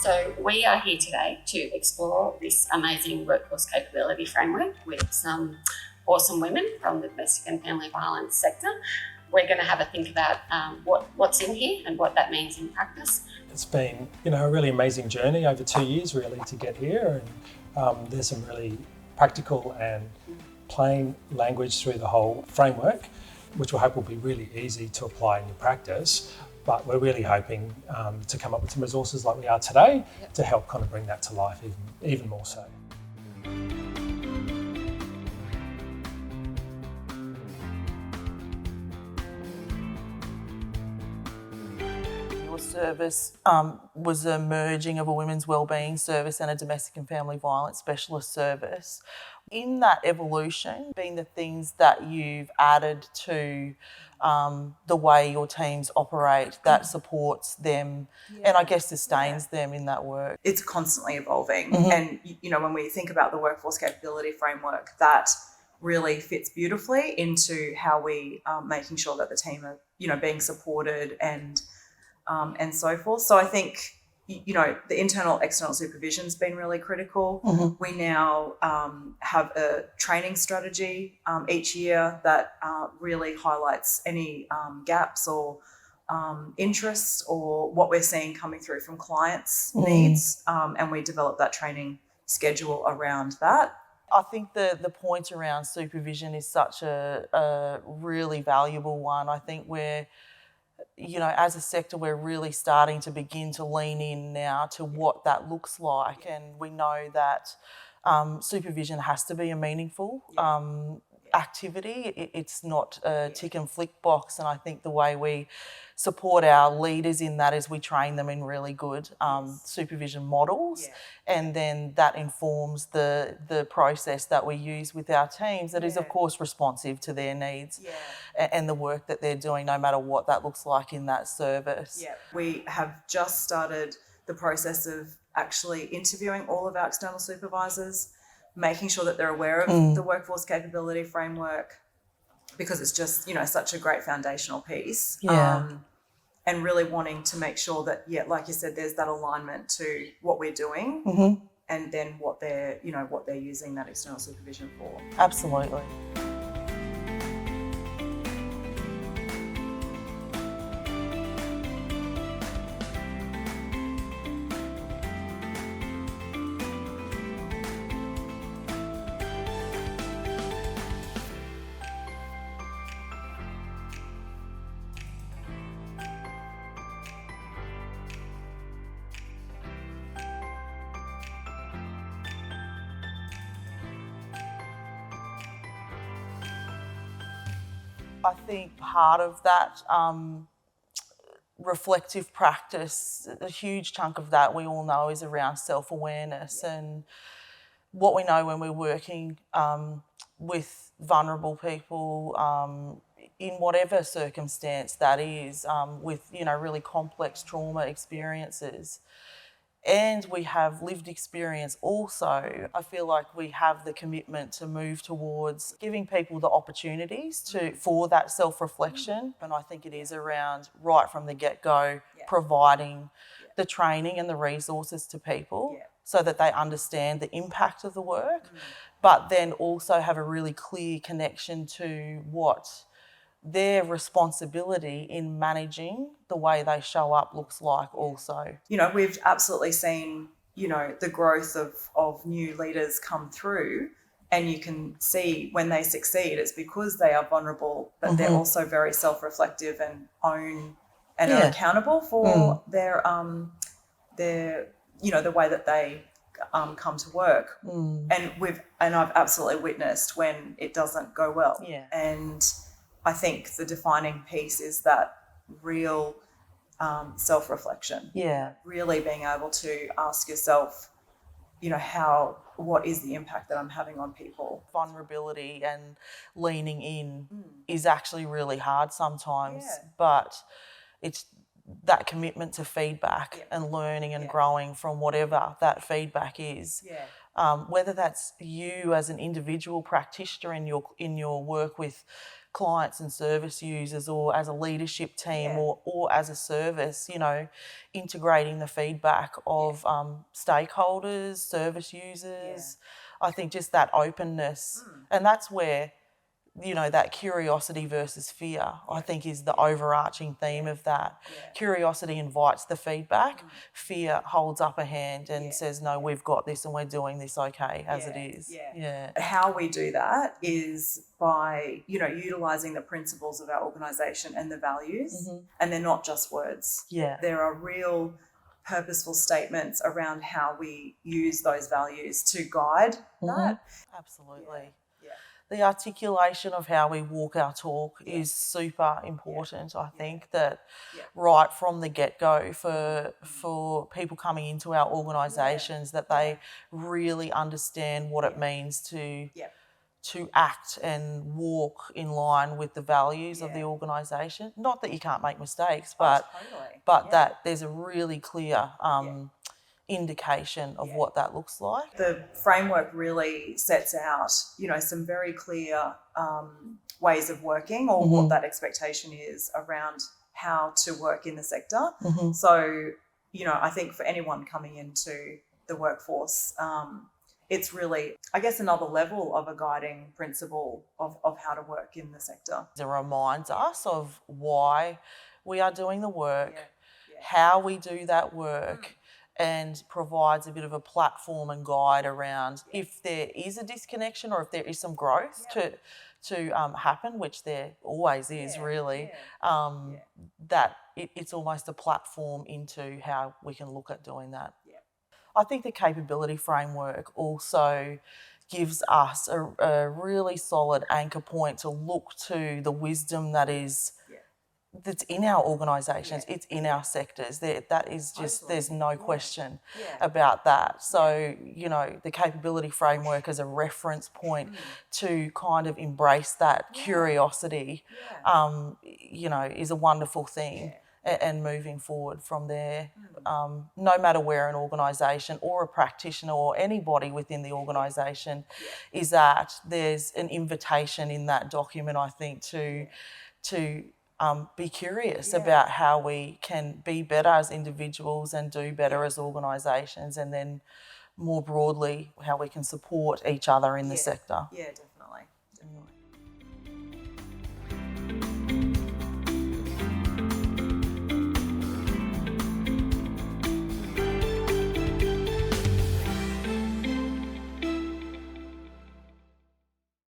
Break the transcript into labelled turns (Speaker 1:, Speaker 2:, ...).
Speaker 1: So we are here today to explore this amazing workforce capability framework with some awesome women from the domestic and family violence sector. We're going to have a think about what's in here and what that means in practice.
Speaker 2: It's been, a really amazing journey over 2 years really to get here, and there's some really practical and plain language through the whole framework, which we hope will be really easy to apply in your practice. But we're really hoping to come up with some resources like we are today to help kind of bring that to life even more so.
Speaker 3: Your service was a merging of a women's wellbeing service and a domestic and family violence specialist service. In that evolution, being the things that you've added to the way your teams operate that supports them and I guess sustains them in that work.
Speaker 4: It's constantly evolving. And, when we think about the workforce capability framework, that really fits beautifully into how we are making sure that the team are, being supported and so forth. So I think, the internal, external supervision's been really critical. We now have a training strategy each year that really highlights any gaps or interests or what we're seeing coming through from clients' needs, and we develop that training schedule around that.
Speaker 3: I think the point around supervision is such a really valuable one. I think as a sector, we're really starting to begin to lean in now to what that looks like. And we know that supervision has to be a meaningful activity. It's not a tick and flick box. And I think the way we support our leaders in that is we train them in really good supervision models. And then that informs the process that we use with our teams that is, of course, responsive to their needs and the work that they're doing, no matter what that looks like in that service.
Speaker 4: We have just started the process of actually interviewing all of our external supervisors, making sure that they're aware of the workforce capability framework, because it's just, such a great foundational piece. And really wanting to make sure that, like you said, there's that alignment to what we're doing and then what they're using that external supervision for.
Speaker 3: Absolutely. I think part of that reflective practice, a huge chunk of that we all know is around self-awareness. And what we know when we're working with vulnerable people in whatever circumstance that is, with, really complex trauma experiences, and we have lived experience also, I feel like we have the commitment to move towards giving people the opportunities for that self-reflection. And I think it is around, right from the get-go, providing the training and the resources to people so that they understand the impact of the work, but then also have a really clear connection to what their responsibility in managing the way they show up looks like also.
Speaker 4: We've absolutely seen, the growth of new leaders come through, and you can see when they succeed, it's because they are vulnerable, but they're also very self-reflective and own and are accountable for their the way that they come to work. And I've absolutely witnessed when it doesn't go well. And I think the defining piece is that real self-reflection. Really being able to ask yourself, what is the impact that I'm having on people?
Speaker 3: Vulnerability and leaning in is actually really hard sometimes, but it's that commitment to feedback and learning and growing from whatever that feedback is. Whether that's you as an individual practitioner in your work with clients and service users, or as a leadership team, or as a service, you know, integrating the feedback of stakeholders, service users. I think just that openness, and that's where, you know, that curiosity versus fear, I think, is the overarching theme of that. Curiosity invites the feedback. Fear holds up a hand and says, no, we've got this and we're doing this okay as it is.
Speaker 4: How we do that is by, you know, utilising the principles of our organisation and the values, and they're not just words. There are real purposeful statements around how we use those values to guide that.
Speaker 3: Absolutely. The articulation of how we walk our talk is super important. I think that right from the get-go for people coming into our organisations, that they really understand what it means to act and walk in line with the values of the organisation. Not that you can't make mistakes, but that there's a really clear indication of what that looks like.
Speaker 4: The framework really sets out, you know, some very clear ways of working, or what that expectation is around how to work in the sector. So, you know, I think for anyone coming into the workforce, it's really, I guess, another level of a guiding principle of how to work in the sector.
Speaker 3: It reminds us of why we are doing the work, how we do that work, and provides a bit of a platform and guide around if there is a disconnection or if there is some growth to happen, which there always is really, that it's almost a platform into how we can look at doing that. I think the capability framework also gives us a really solid anchor point to look to the wisdom that's in our organisations, it's in our sectors. That is just, there's no question about that. So, you know, the capability framework as a reference point to kind of embrace that curiosity, you know, is a wonderful thing. And moving forward from there, no matter where an organisation or a practitioner or anybody within the organisation is at, there's an invitation in that document, I think, to be curious about how we can be better as individuals and do better as organisations, and then more broadly how we can support each other in the sector.
Speaker 4: Yeah, definitely.